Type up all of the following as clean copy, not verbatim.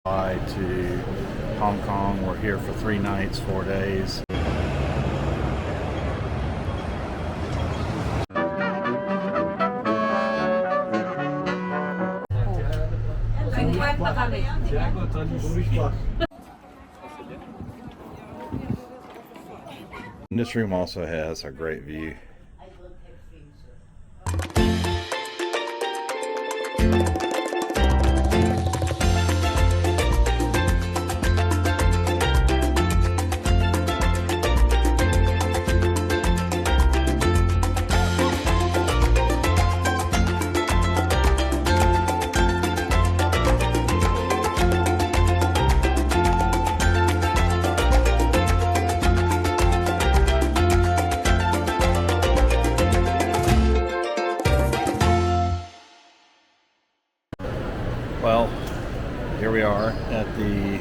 Fly to Hong Kong. We're here for 3 nights, 4 days. This room also has a great view. Well, here we are at the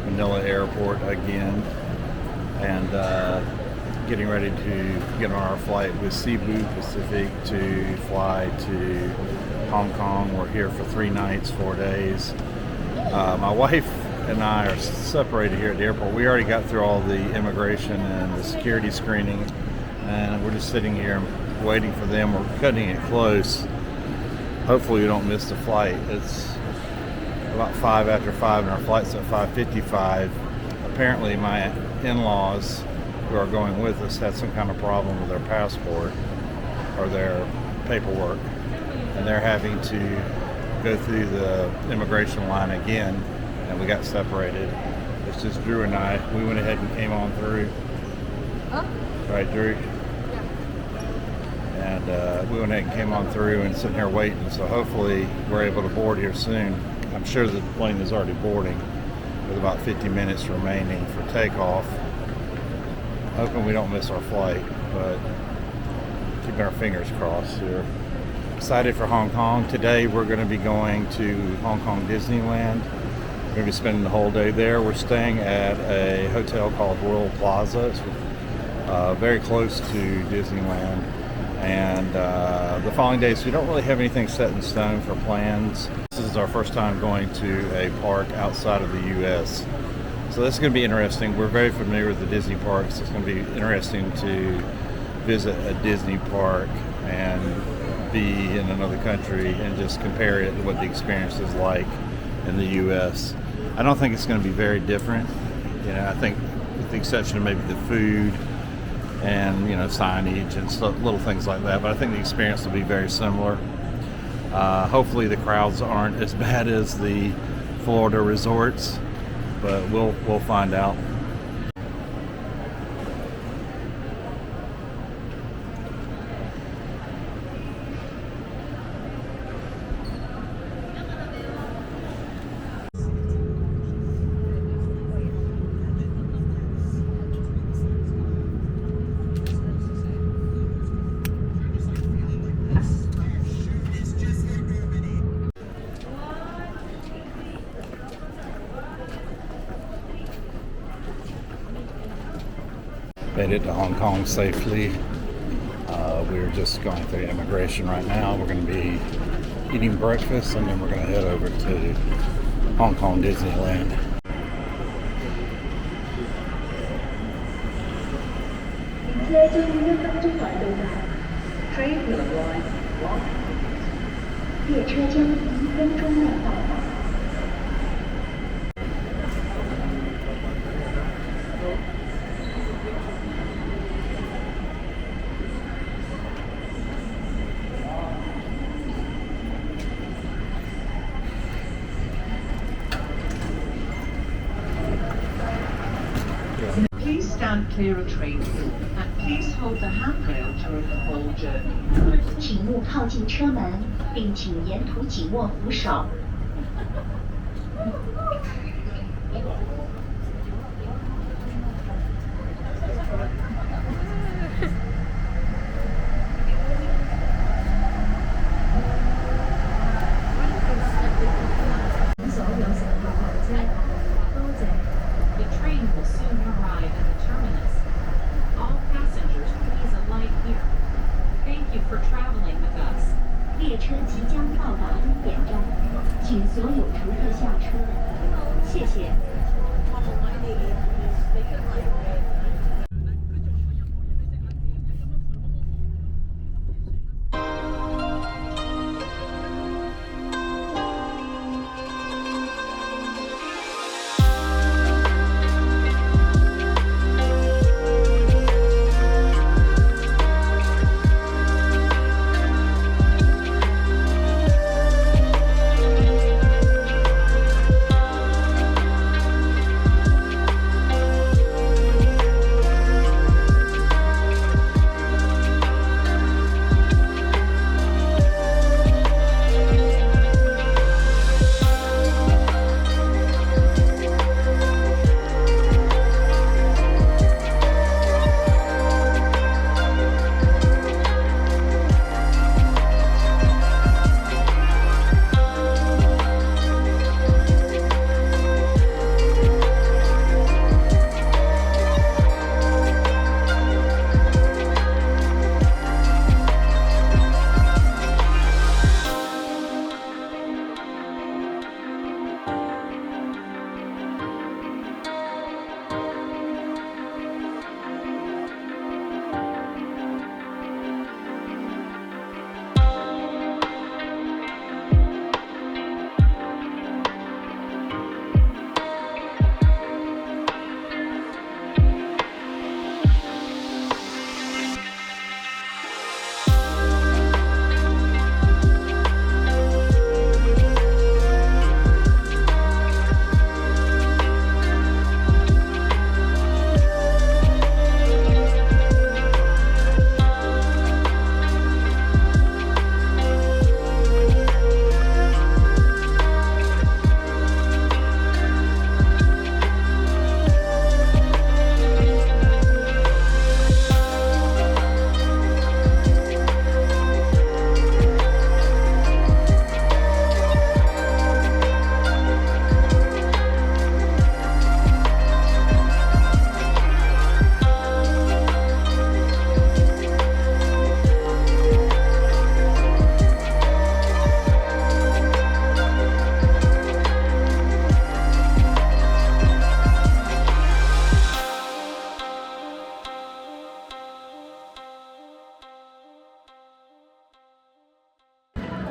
Manila airport again, and getting ready to get on our flight with Cebu Pacific to fly to Hong Kong. We're here for 3 nights, 4 days. My wife and I are separated here at the airport. We already got through all the immigration and the security screening, and we're just sitting here waiting for them. We're cutting it close. Hopefully we don't miss the flight. It's about 5 after 5 and our flight's at 5:55. Apparently my in-laws who are going with us had some kind of problem with their passport or their paperwork, and they're having to go through the immigration line again, and we got separated. It's just Drew and I. We went ahead and came on through. Huh? Right, Drew? And we went ahead and came on through and sitting here waiting, so hopefully we're able to board here soon. I'm sure the plane is already boarding with about 50 minutes remaining for takeoff. Hoping we don't miss our flight, but keeping our fingers crossed here. Excited for Hong Kong. Today we're going to be going to Hong Kong Disneyland. We're going to be spending the whole day there. We're staying at a hotel called Royal Plaza. It's very close to Disneyland. And the following days, we don't really have anything set in stone for plans. This is our first time going to a park outside of the U.S. So this is going to be interesting. We're very familiar with the Disney parks. It's going to be interesting to visit a Disney park and be in another country and just compare it to what the experience is like in the U.S. I don't think it's going to be very different. You know, I think with the exception of maybe the food and, you know, signage and stuff, little things like that, but I think the experience will be very similar. Hopefully the crowds aren't as bad as the Florida resorts, but we'll find out. Made it to Hong Kong safely. We're just going through immigration right now. We're going to be eating breakfast, and then we're going to head over to Hong Kong Disneyland. Please stand clear of train and please hold the handrail during the whole journey. 请勿靠近车门，并请沿途紧握扶手。The train will soon arrive at the terminus. All passengers, please alight here. Thank you for traveling with us. 列车即将到达终点站，请所有乘客下车。谢。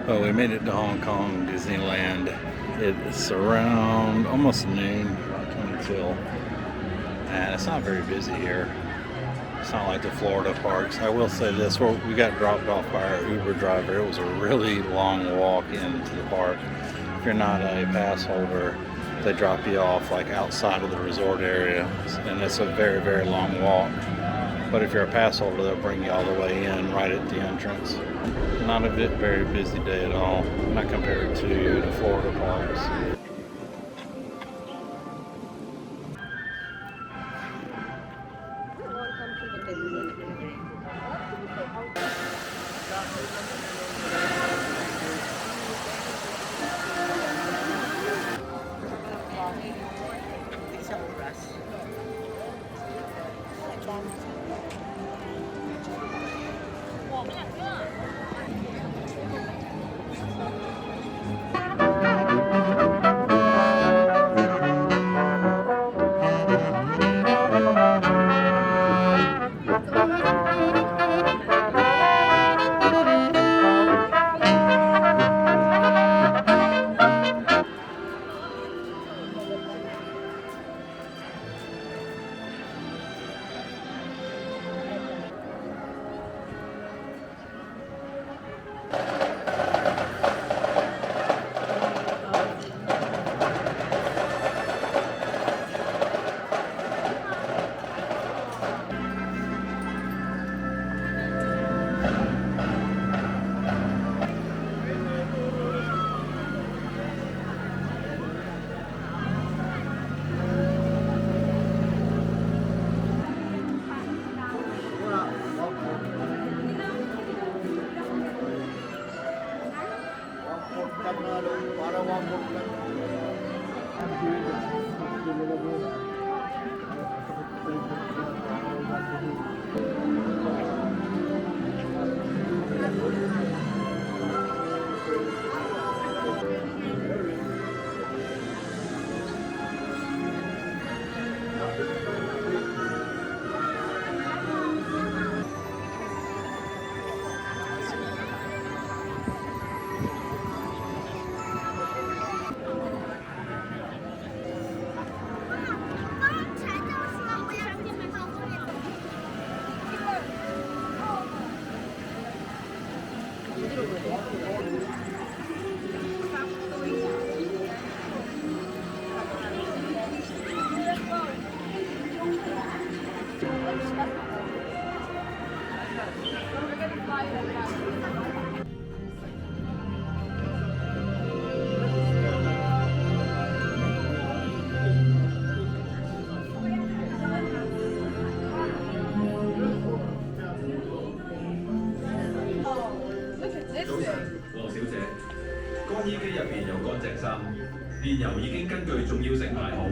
Well, we made it to Hong Kong Disneyland. It's around almost noon, about 20 till, and it's not very busy here. It's not like the Florida parks. I will say this, we got dropped off by our Uber driver. It was a really long walk into the park. If you're not a pass holder, they drop you off like outside of the resort area, and it's a very, very long walk. But if you're a pass holder, they'll bring you all the way in right at the entrance. Not a very busy day at all, not compared to the Florida parks. 電郵已經根據重要性排好，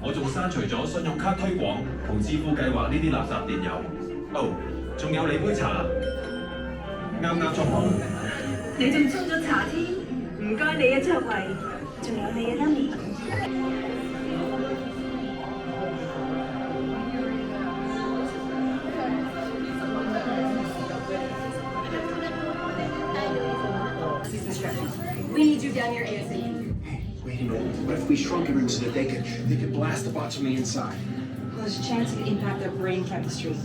我仲刪除咗信用卡推廣同支付計劃呢啲垃圾電郵。哦，仲有你杯茶，啱啱裝好。你仲沖咗茶添？唔該你啊，卓慧，仲有你啊，Nami。We need you down here ASAP. Hey, wait a minute. What if we shrunk everything so that they could blast the bots from the inside? Well, there's a chance it could impact their brain chemistry.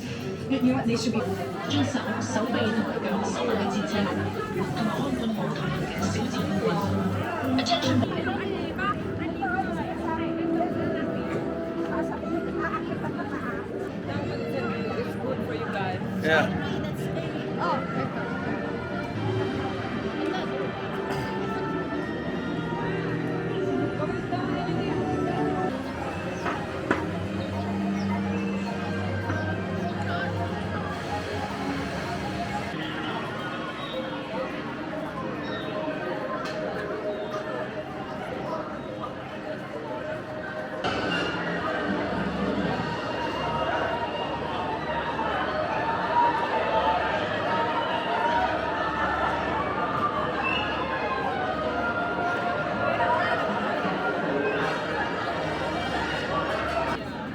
You know what? They should be. 一手手臂同埋腳手嘅節奏，同埋安本可靠嘅小字運。Attention！ Yeah.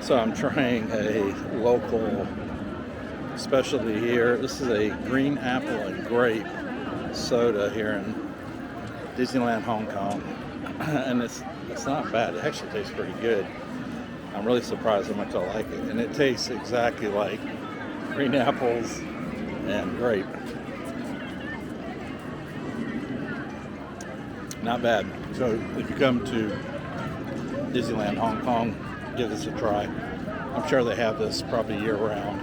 So I'm trying a local specialty here. This is a green apple and grape soda here in Disneyland, Hong Kong. And it's not bad. It actually tastes pretty good. I'm really surprised how much I like it. And it tastes exactly like green apples and grape. Not bad. So if you come to Disneyland, Hong Kong, give this a try. I'm sure they have this probably year round.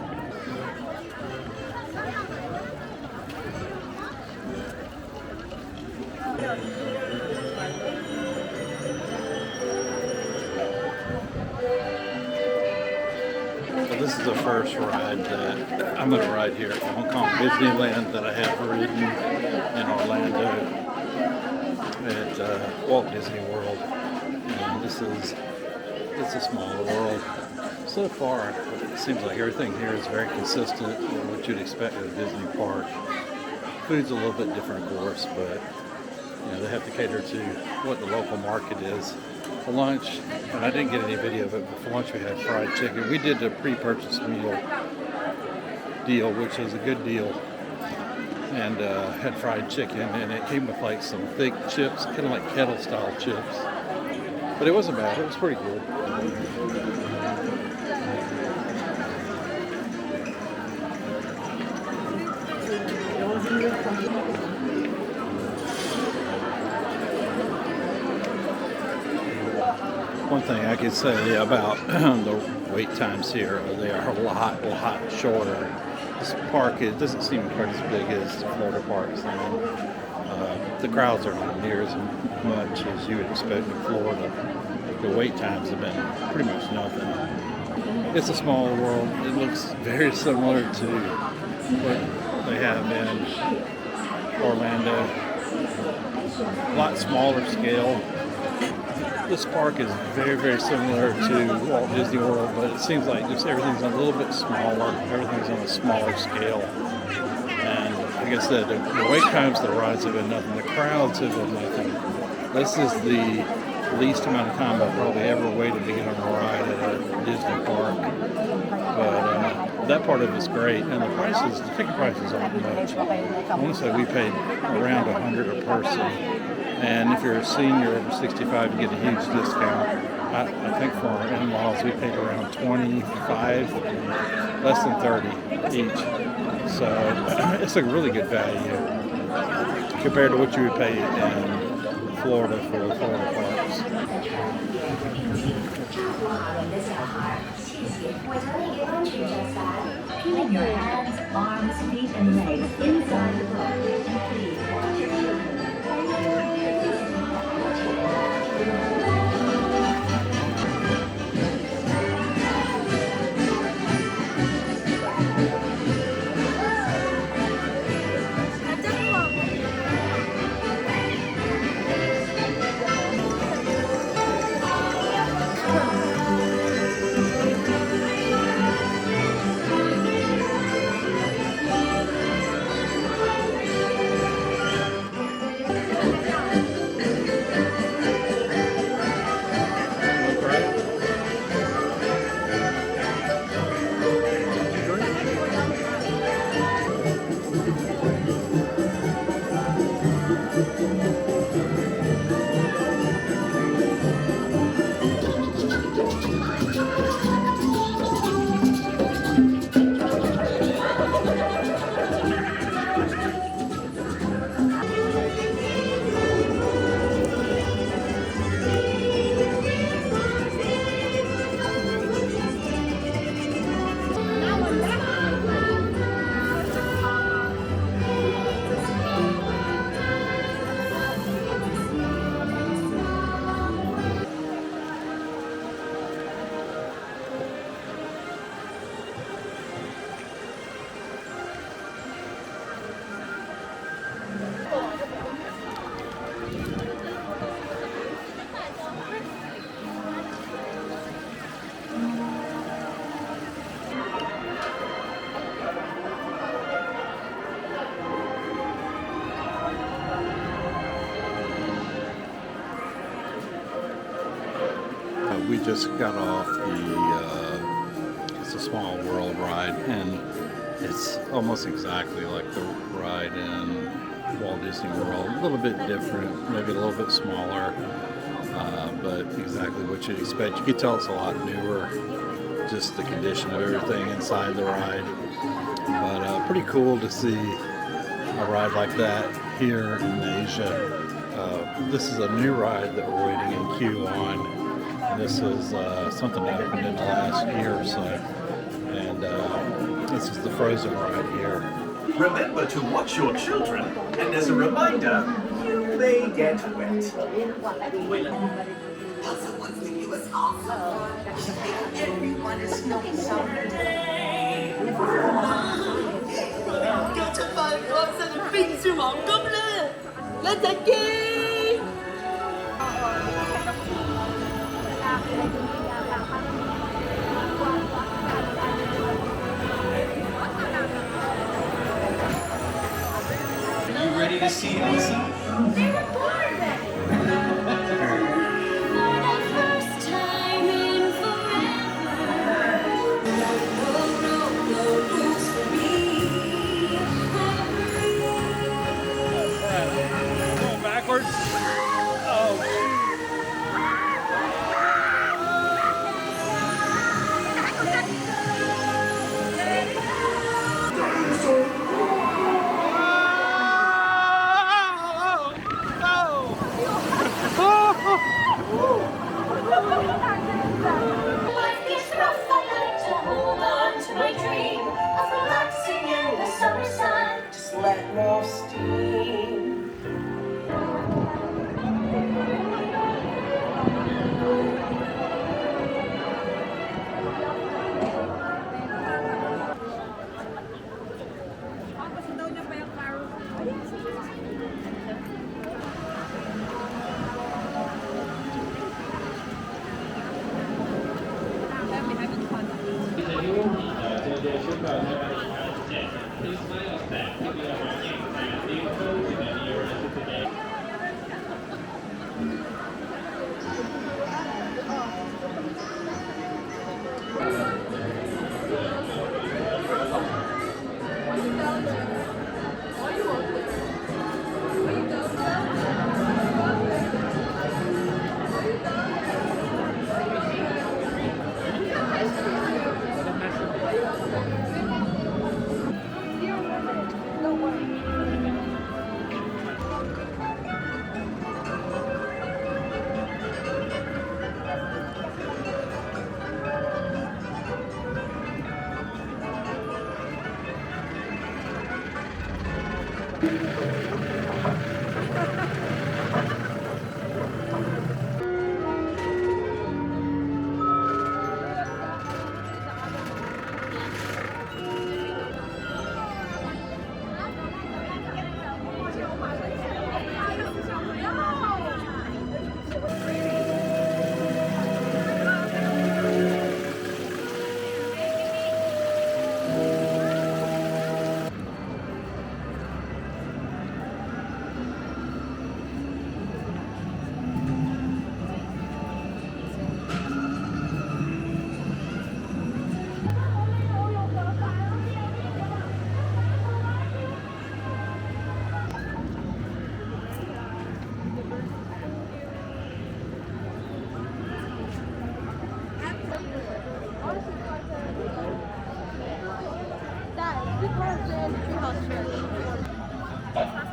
So this is the first ride that I'm going to ride here at Hong Kong Disneyland that I have ridden in Orlando at Walt Disney World. And it's a smaller world. So far, it seems like everything here is very consistent with what you'd expect at a Disney park. Food's a little bit different, of course, but they have to cater to what the local market is. For lunch, and I didn't get any video of it, but for lunch we had fried chicken. We did a pre-purchase meal deal, which is a good deal, and had fried chicken, and it came with like some thick chips, kind of like kettle style chips. But it wasn't bad. It was pretty good. One thing I could say about the wait times here, they are a lot shorter. This park, it doesn't seem quite as big as the Florida parks. The crowds are not near as much as you would expect in Florida. The wait times have been pretty much nothing. It's a small world. It looks very similar to what they have in Orlando. A lot smaller scale. This park is very similar to Walt Disney World, but it seems like just everything's a little bit smaller. Everything's on a smaller scale. And like I said, the wait times to the rides have been nothing. The crowds have been nothing. This is the least amount of time I've probably ever waited to get on a ride at a Disney park. But that part of it's great. And the prices, the ticket prices aren't much. I want to say we paid around $100 a person. And if you're a senior over 65, you get a huge discount. I think for our in-laws, we paid around 25, less than 30 each. So it's a really good value compared to what you would pay in Florida for the Florida parks. Keep your hands, arms, feet, and legs inside the boat. And please watch your children. we just got off it's a Small World ride, and it's almost exactly like the ride in Walt Disney World. A little bit different, maybe a little bit smaller, but exactly what you'd expect. You could tell it's a lot newer, just the condition of everything inside the ride. But pretty cool to see a ride like that here in Asia. This is a new ride that we're waiting in queue on. And this is something that happened in the last year or so. And this is the Frozen ride here. Remember to watch your children, and as a reminder, you may get wet. Elsa wants to give us all some fun. She thinks everyone is snowing someday. 今日出發去嗰陣冰雪皇宮啦，一陣見。You ready to see Elsa? They were born then. For the first time in forever. No rules for me. Going backwards. Oh, Life gets rough, I like to hold on to my dream of relaxing in the summer sun. Just letting off steam.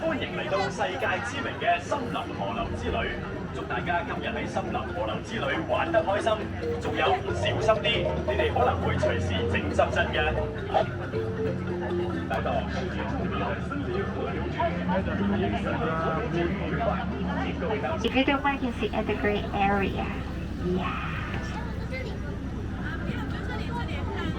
歡迎嚟到世界知名嘅森林河流之旅，祝大家今日喺森林河流之旅玩得開心，仲有小心啲，你哋可能會隨時整濕身嘅。If you don't mind, you can sit at the great area. Yeah.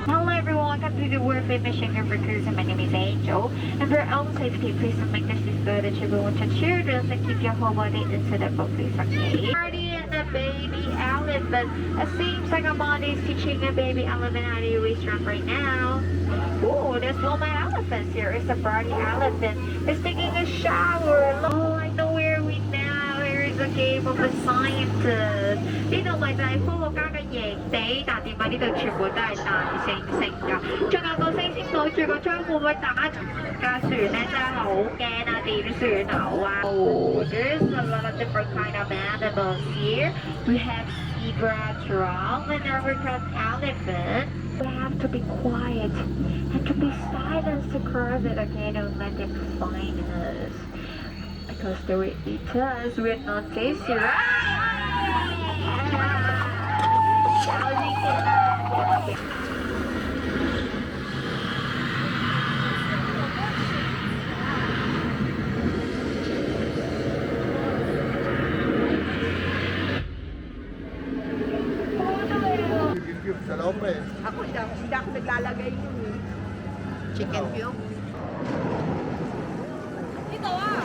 Hello everyone, welcome to the world famous Singapore cruise. My name is Angel, and for our own safety, please don't make this display children to children and keep your whole body into the boat, please. Okay. Party and the baby elephant. It seems like a body is teaching a baby elephant how to race run right now. Oh, there's one of my elephants here. It's a party elephant. It's taking a shower. Oh, I know where we now. Here's 個 game of a scientist。呢度咪就係科學家嘅營地，但點解呢度全部都係大猩猩㗎？仲有個猩猩攞住個槍會唔會打架船咧？真係好驚啊！點算好啊？There's a lot of different kind of animals here. We have zebra, giraffe, and African elephant. We have to be quiet and to be silent to cross it again and let them find us. Because they will eat us, we're not tasty, right? Ako hindi ako naglalagay yun eh. Chicken cube? Dito ah!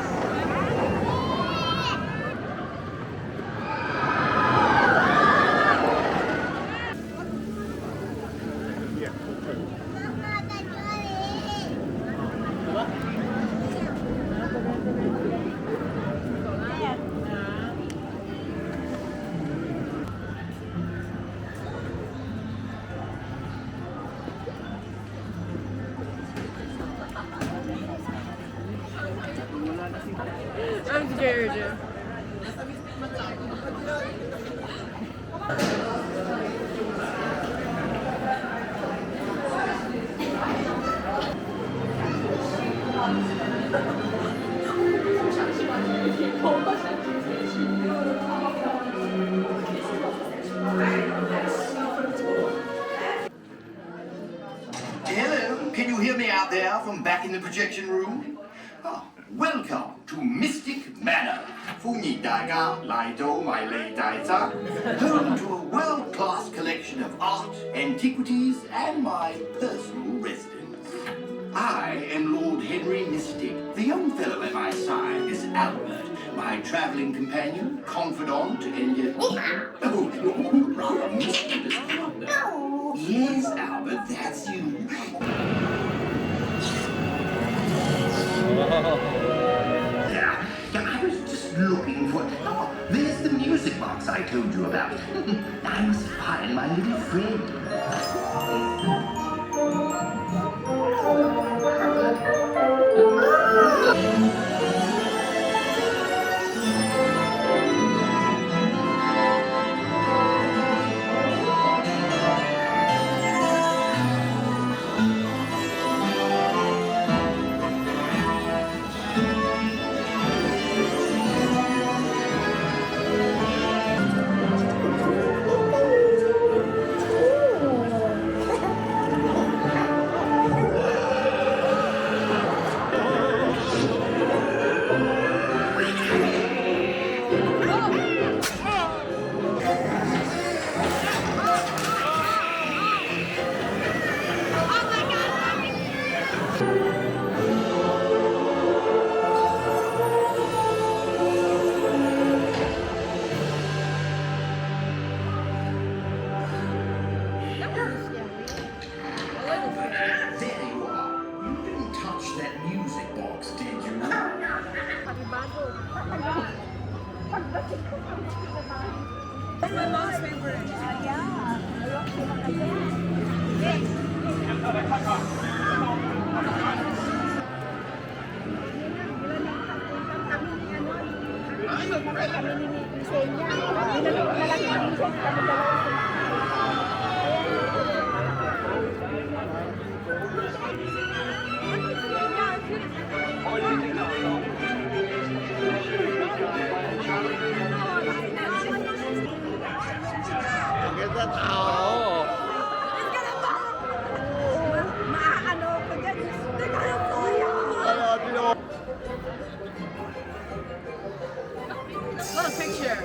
I'm scared. Hello, can you hear me out there from back in the projection room? Welcome to Mystic Manor, Home to a world-class collection of art, antiquities, and my personal residence. I am Lord Henry Mystic. The young fellow at my side is Albert, my traveling companion, confidant, and rather mischievous partner. Yes, Albert, that's you. Yeah, I was just looking for... Oh, there's the music box I told you about. I must find my little friend. What a picture!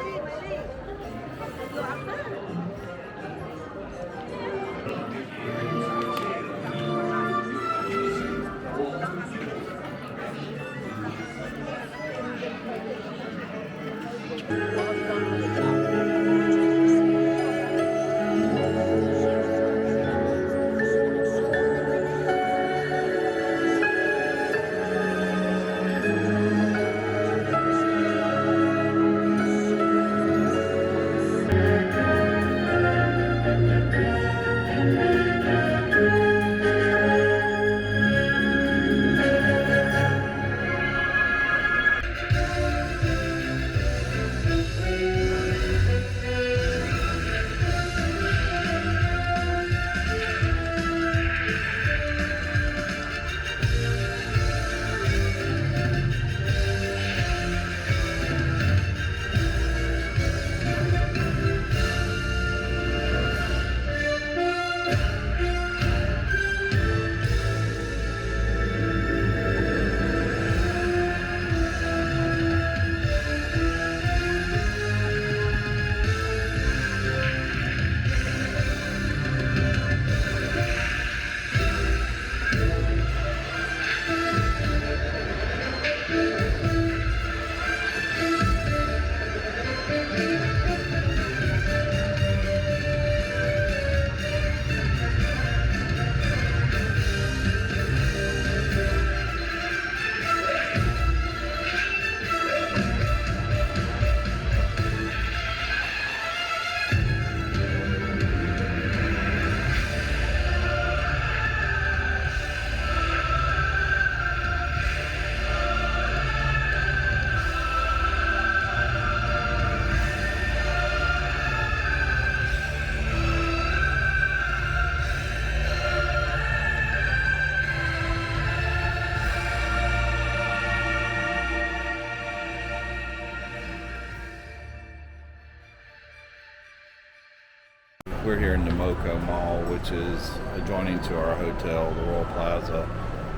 We're here in the MOKO Mall, which is adjoining to our hotel, the Royal Plaza,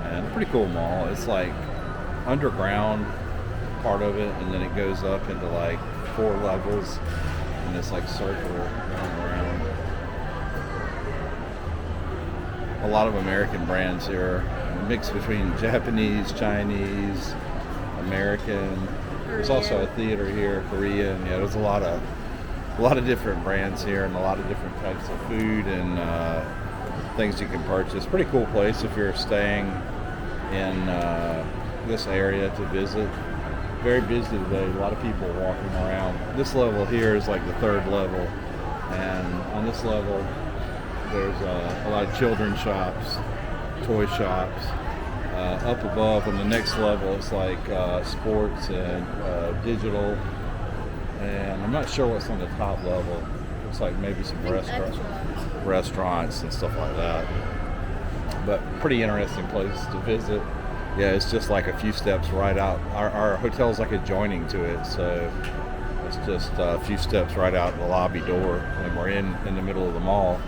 and a pretty cool mall. It's like underground part of it, and then it goes up into like 4 levels, and it's like circular going around. A lot of American brands here, a mix between Japanese, Chinese, American. There's also a theater here, Korean. Yeah, there's a lot of different brands here, and a lot of different types of food and things you can purchase. Pretty cool place if you're staying in this area to visit. Very busy today. A lot of people walking around. This level here is like the 3rd level, and on this level there's a lot of children's shops, toy shops. Up above on the next level, it's like sports and digital, and I'm not sure what's on the top level. Looks like maybe some restaurants and stuff like that. But pretty interesting place to visit. Yeah, it's just like a few steps right out. Our hotel's like adjoining to it, so it's just a few steps right out the lobby door, and we're in the middle of the mall.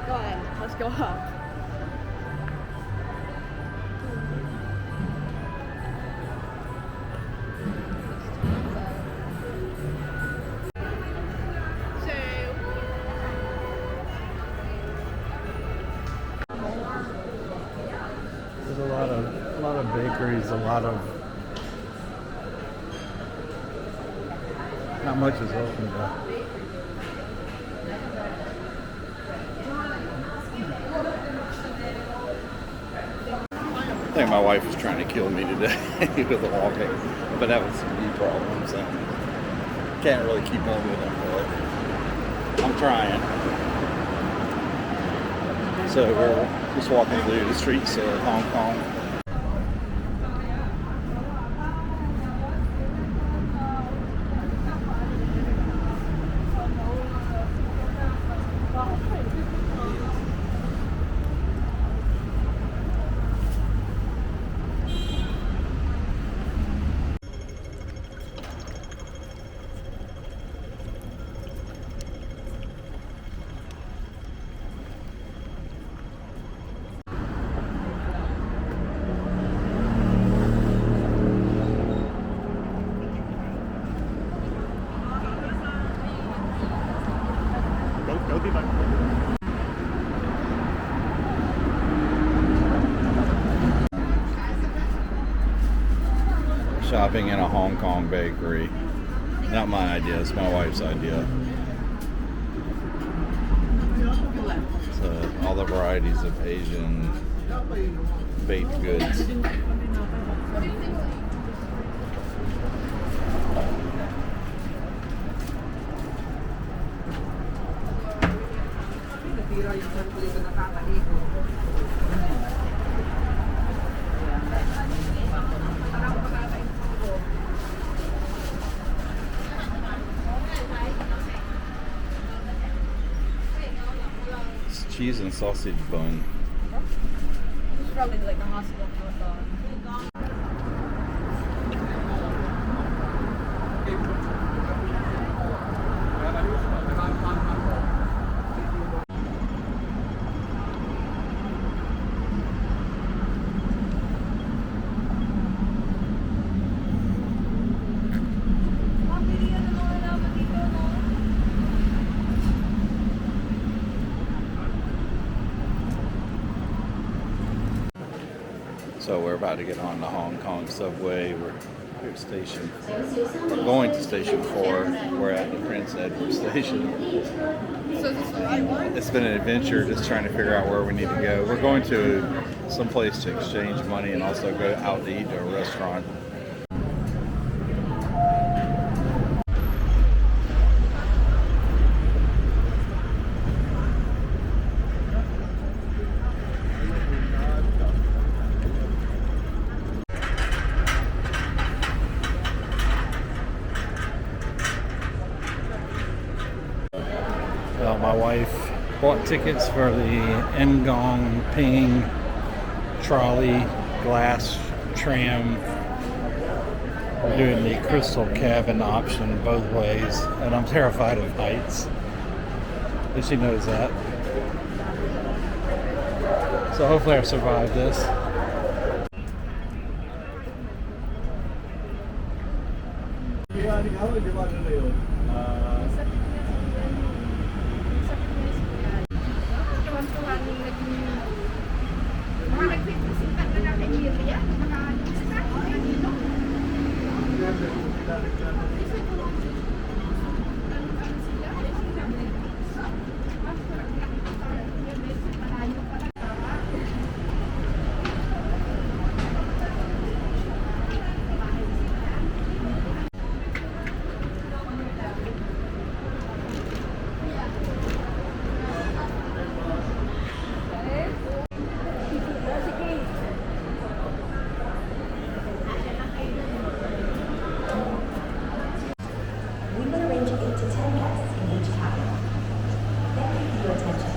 Go ahead, let's go up. There's a lot of bakeries, a lot of, not much is open though. I think my wife is trying to kill me today with the walking. I've been having some knee problems and can't really keep up with them, but I'm trying. So we're just walking through the streets of Hong Kong. Shopping in a Hong Kong bakery. Not my idea, it's my wife's idea. So all the varieties of Asian baked goods. It's cheese and sausage bun. It's probably like the hospital. So we're about to get on the Hong Kong subway. We're here at station. We're going to station 4. We're at the Prince Edward station. So is this the right one? It's been an adventure just trying to figure out where we need to go. We're going to some place to exchange money and also go out to eat to a restaurant. My wife bought tickets for the Ngong Ping trolley glass tram. We're doing the crystal cabin option both ways, and I'm terrified of heights. And she knows that. So hopefully I survive this. We will arrange 8 to 10 guests in each cabin. Thank you for your attention.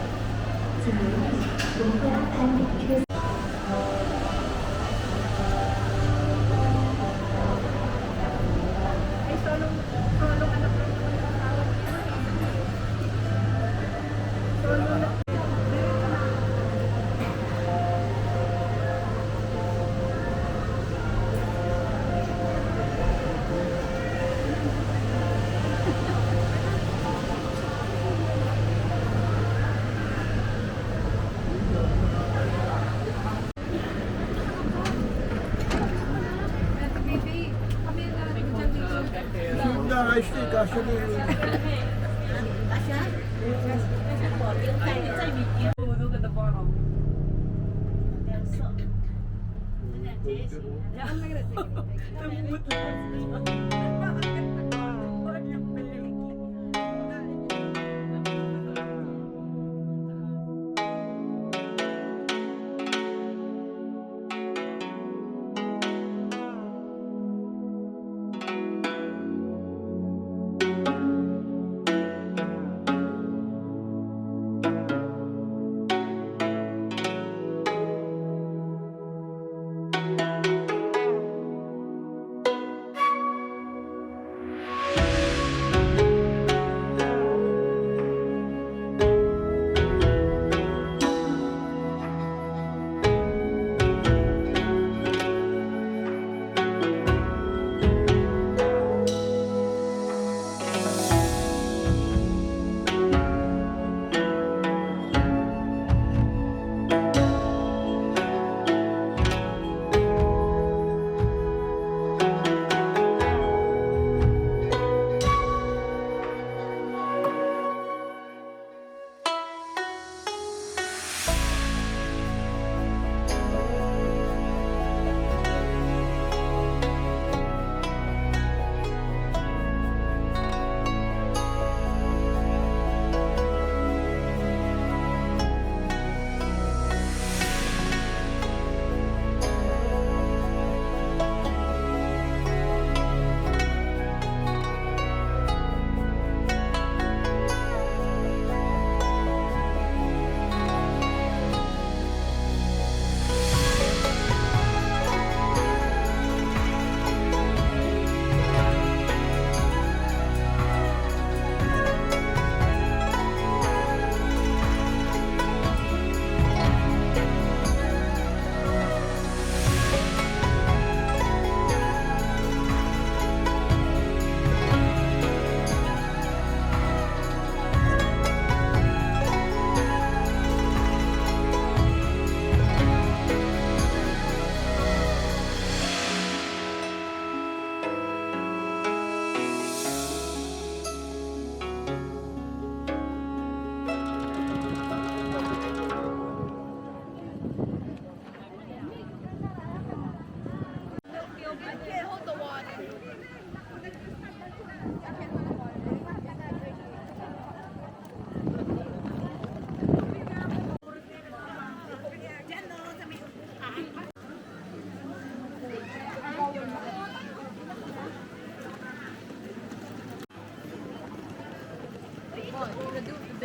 Ngong Ping.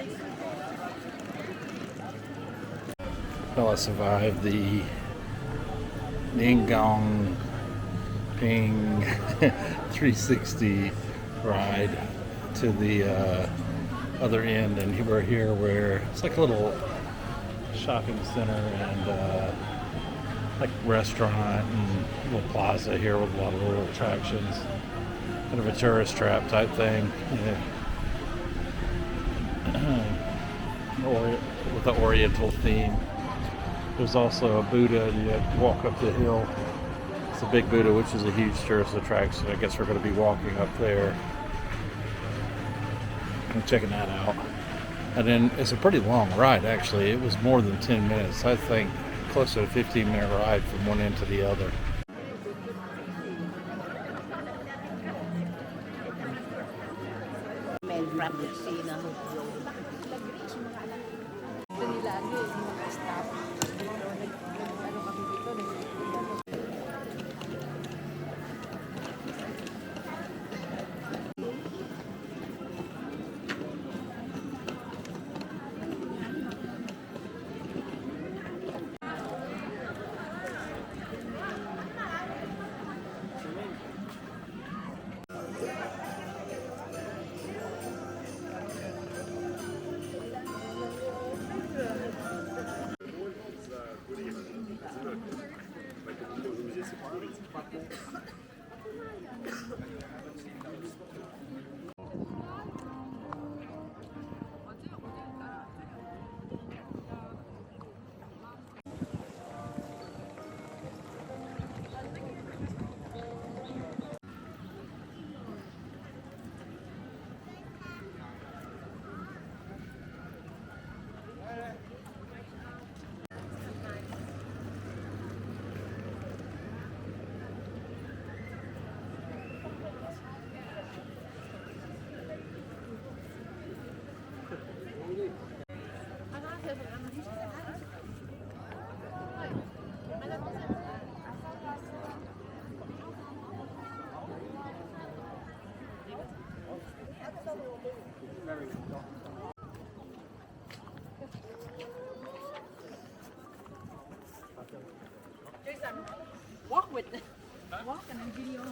Well, I survived the Ngong Ping 360 ride to the other end, and we're here where it's like a little shopping center and like restaurant and little plaza here with a lot of little attractions. Kind of a tourist trap type thing, with the Oriental theme. There's also a Buddha, and you have to walk up the hill. It's a big Buddha, which is a huge tourist attraction. I guess we're going to be walking up there and checking that out. And then it's a pretty long ride, actually. It was more than 10 minutes. I think close to a 15-minute ride from one end to the other. Walk with it. Walk and video.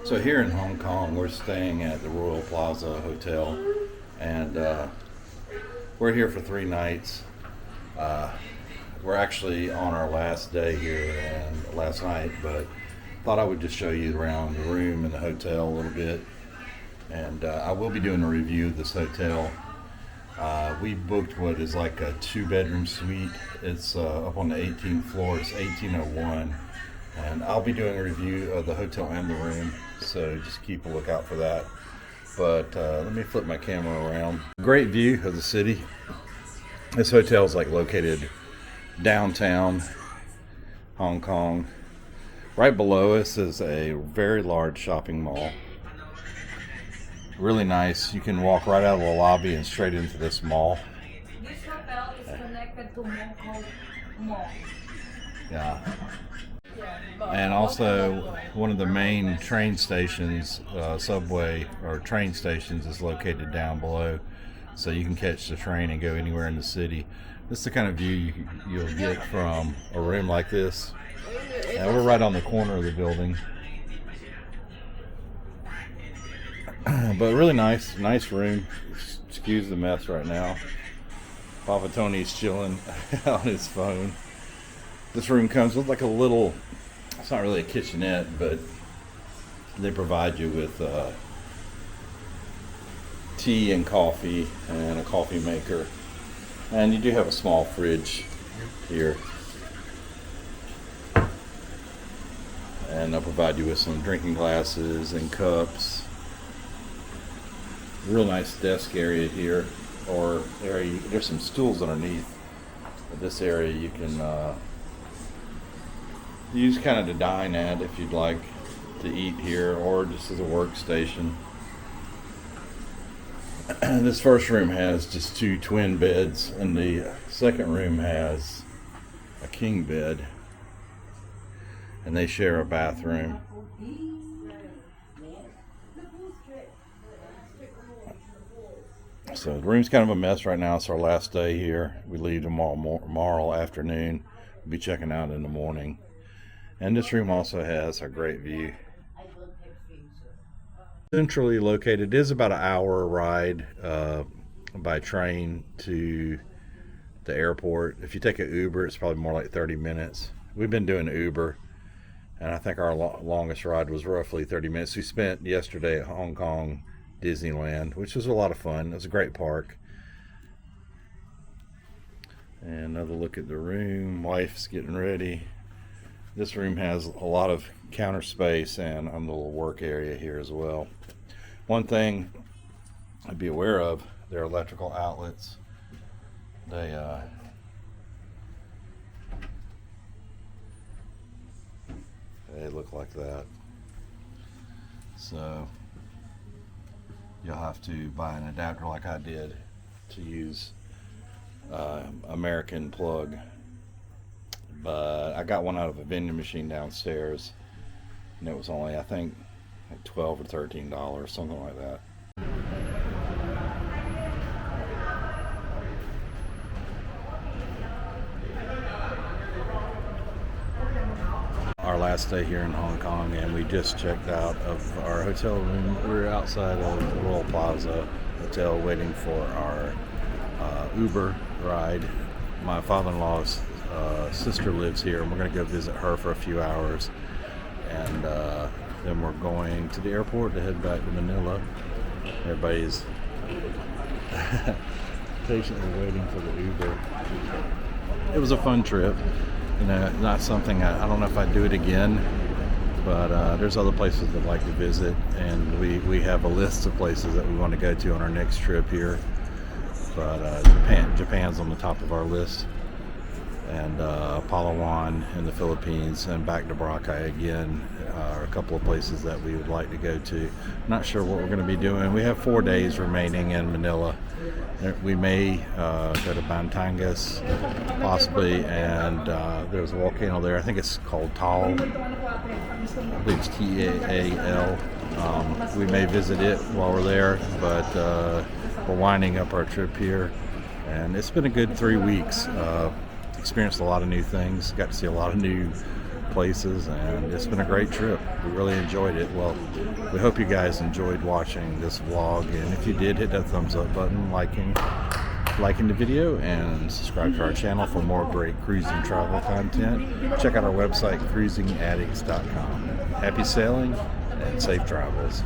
So here in Hong Kong, we're staying at the Royal Plaza Hotel, and we're here for 3 nights. We're actually on our last day here and last night, but thought I would just show you around the room and the hotel a little bit. And I will be doing a review of this hotel. We booked what is like a 2-bedroom suite. It's up on the 18th floor. It's 1801. And I'll be doing a review of the hotel and the room, so just keep a lookout for that. But let me flip my camera around. Great view of the city. This hotel is like located downtown Hong Kong. Right below us is a very large shopping mall. Really nice. You can walk right out of the lobby and straight into this mall. This hotel is connected to MOKO Mall. Yeah. And also, one of the main train stations, subway or train stations, is located down below, so you can catch the train and go anywhere in the city. This is the kind of view you'll get from a room like this. And we're right on the corner of the building. But really nice room. Excuse the mess right now. Papa Tony's chilling on his phone. This room comes with like a little, it's not really a kitchenette, but they provide you with tea and coffee and a coffee maker. And you do have a small fridge here. And they'll provide you with some drinking glasses and cups. Real nice desk area here, or area. There's some stools underneath. But this area you can use kind of to dine at if you'd like to eat here, or just as a workstation. This first room has just 2 twin beds, and the second room has a king bed, and they share a bathroom. So the room's kind of a mess right now. It's our last day here. We leave tomorrow afternoon. We'll be checking out in the morning. And this room also has a great view. Centrally located. It is about an hour ride by train to the airport. If you take an Uber, it's probably more like 30 minutes. We've been doing Uber, and I think our longest ride was roughly 30 minutes. We spent yesterday at Hong Kong Disneyland, which was a lot of fun. It was a great park. And another look at the room. Wife's getting ready. This room has a lot of counter space and a little work area here as well. One thing I'd be aware of, their electrical outlets. They look like that. So you'll have to buy an adapter like I did to use American plug. But I got one out of a vending machine downstairs, and it was only, I think, like $12 or $13, something like that. Our last day here in Hong Kong, and we just checked out of our hotel room. We're outside of the Royal Plaza Hotel waiting for our Uber ride. My father-in-law's sister lives here, and we're going to go visit her for a few hours, and then we're going to the airport to head back to Manila. Everybody's patiently waiting for the Uber. It was a fun trip. You know, not something I don't know if I'd do it again, but there's other places I'd like to visit, and we have a list of places that we want to go to on our next trip here. But Japan's on the top of our list, and Palawan in the Philippines, and back to Boracay again are a couple of places that we would like to go to. Not sure what we're going to be doing. We have 4 days remaining in Manila. We may go to Batangas possibly, and there's a volcano there. I think it's called Taal. I believe it's Taal. We may visit it while we're there, but we're winding up our trip here, and it's been a good 3 weeks. Experienced a lot of new things, got to see a lot of new places, and it's been a great trip. We really enjoyed it. Well, we hope you guys enjoyed watching this vlog, and if you did, hit that thumbs up button, liking the video, and subscribe to our channel for more great cruising travel content. Check out our website, cruisingaddicts.com. Happy sailing and safe travels.